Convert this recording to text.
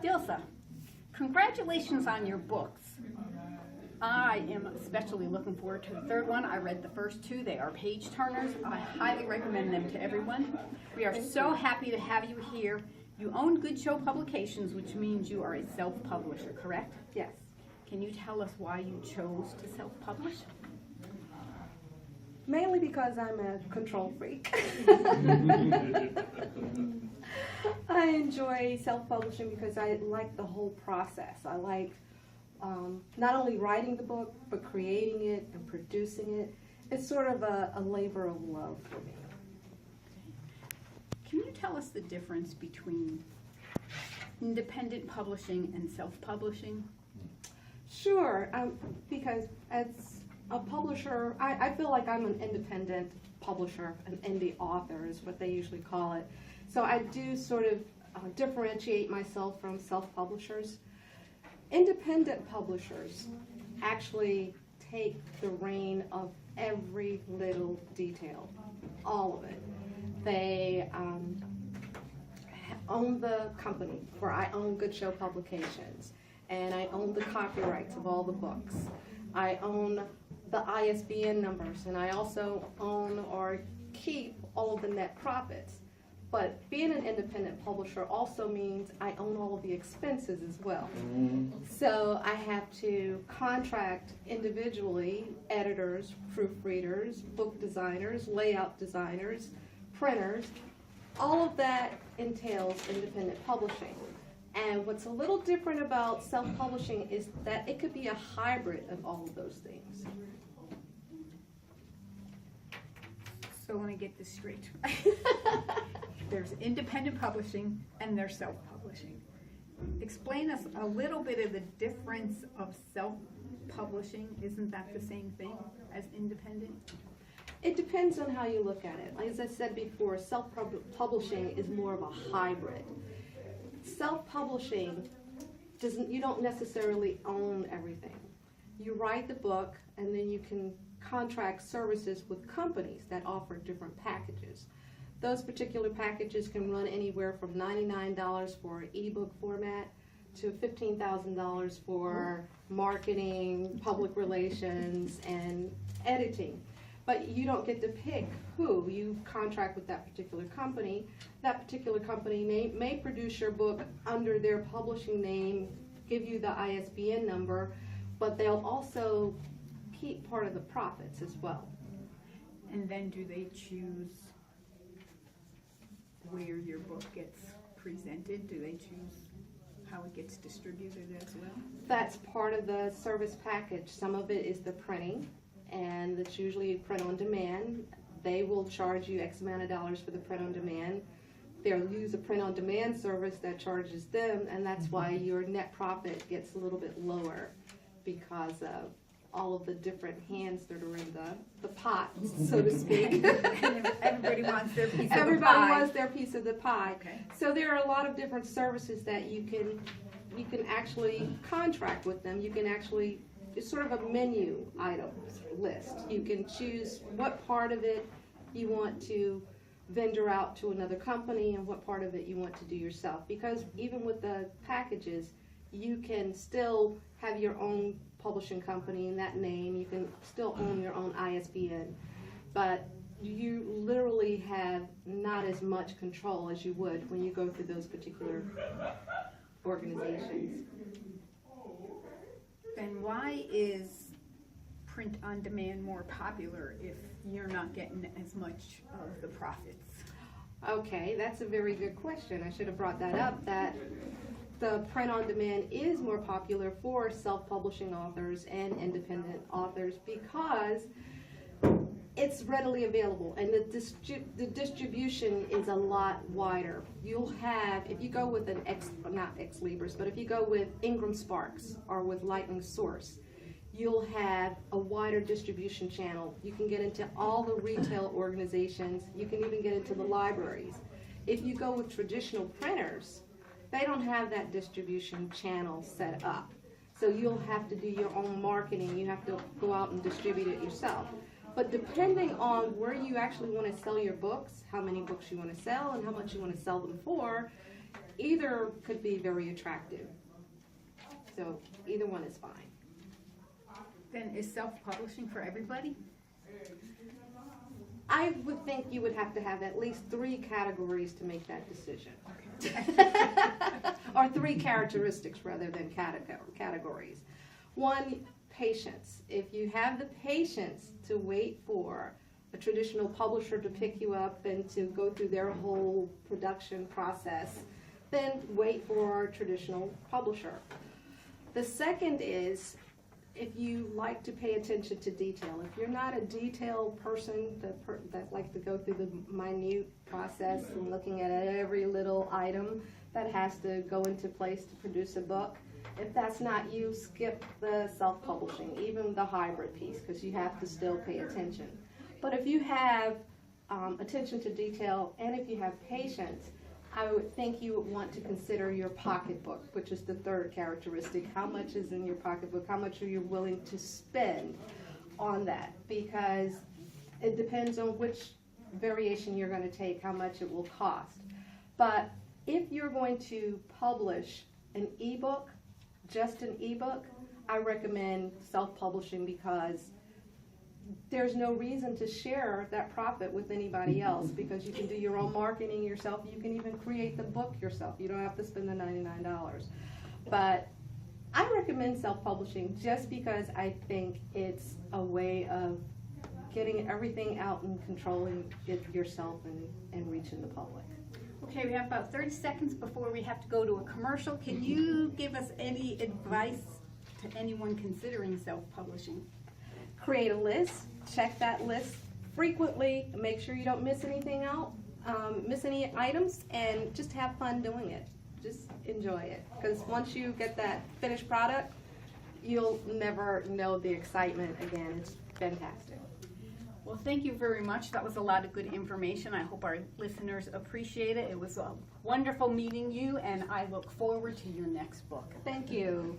Dilsa, congratulations on your books. I am especially looking forward to the third one. I read the first two. They are page turners. I highly recommend them to everyone. We are so happy to have you here. You own Good Show Publications, which means you are a self-publisher, correct? Yes. Can you tell us why you chose to self-publish? Mainly because I'm a control freak. I enjoy self-publishing because I like the whole process. I like not only writing the book, but creating it and producing it. It's sort of a labor of love for me. Can you tell us the difference between independent publishing and self-publishing? Sure, because as a publisher, I feel like I'm an independent publisher, an indie author is what they usually call it. So I do sort of differentiate myself from self-publishers. Independent publishers actually take the reign of every little detail, all of it. They own the company, where I own Good Show Publications, and I own the copyrights of all the books. I own the ISBN numbers, and I also own or keep all of the net profits. But being an independent publisher also means I own all of the expenses as well. So I have to contract individually editors, proofreaders, book designers, layout designers, printers. All of that entails independent publishing. And what's a little different about self-publishing is that it could be a hybrid of all of those things. So I want to get this straight. There's independent publishing and there's self-publishing. Explain us a little bit of the difference of self-publishing. Isn't that the same thing as independent? It depends on how you look at it. As I said before, self-publishing is more of a hybrid. Self-publishing you don't necessarily own everything. You write the book and then you can contract services with companies that offer different packages. Those particular packages can run anywhere from $99 for an ebook format to $15,000 for marketing, public relations, and editing. But you don't get to pick who. You contract with that particular company. That particular company may produce your book under their publishing name, give you the ISBN number, but they'll also keep part of the profits as well. And then do they choose where your book gets presented? Do they choose how it gets distributed as well? That's part of the service package. Some of it is the printing, and it's usually print on demand. They will charge you X amount of dollars for the print on demand. They'll use a print on demand service that charges them, and that's why your net profit gets a little bit lower because of all of the different hands that are in the pot, so to speak. Everybody wants their piece of the pie. Everybody wants their piece of the pie. Okay. So there are a lot of different services that you can actually contract with them. You can actually, it's sort of a menu items list. You can choose what part of it you want to vendor out to another company and what part of it you want to do yourself. Because even with the packages, you can still have your own publishing company in that name. You can still own your own ISBN, but you literally have not as much control as you would when you go through those particular organizations. Then why is print on demand more popular if you're not getting as much of the profits? Okay, that's a very good question. I should have brought that up, that the print on demand is more popular for self-publishing authors and independent authors because it's readily available and the distribution is a lot wider. You'll have, if you go with an not Ex Libris, but if you go with Ingram Sparks or with Lightning Source, you'll have a wider distribution channel. You can get into all the retail organizations. You can even get into the libraries. If you go with traditional printers, they don't have that distribution channel set up. So you'll have to do your own marketing. You have to go out and distribute it yourself. But depending on where you actually want to sell your books, how many books you want to sell and how much you want to sell them for, either could be very attractive. So either one is fine. Then is self-publishing for everybody? I would think you would have to have at least 3 categories to make that decision. Or 3 characteristics rather than categories. 1, patience. If you have the patience to wait for a traditional publisher to pick you up and to go through their whole production process, then wait for a traditional publisher. The second is, if you like to pay attention to detail. If you're not a detail person that likes to go through the minute process and looking at every little item that has to go into place to produce a book, if that's not you, skip the self-publishing, even the hybrid piece, because you have to still pay attention. But if you have attention to detail and if you have patience, I would think you would want to consider your pocketbook, which is the third characteristic. How much is in your pocketbook? How much are you willing to spend on that? Because it depends on which variation you're going to take, how much it will cost. But if you're going to publish an ebook, just an ebook, I recommend self-publishing because there's no reason to share that profit with anybody else because you can do your own marketing yourself. You can even create the book yourself. You don't have to spend the $99. But I recommend self-publishing just because I think it's a way of getting everything out and controlling it yourself and reaching the public. Okay, we have about 30 seconds before we have to go to a commercial. Can you give us any advice to anyone considering self-publishing? Create a list, check that list frequently, make sure you don't miss anything out, miss any items, and just have fun doing it. Just enjoy it, because once you get that finished product, you'll never know the excitement again. It's fantastic. Well, thank you very much. That was a lot of good information. I hope our listeners appreciate it. It was wonderful meeting you, and I look forward to your next book. Thank you.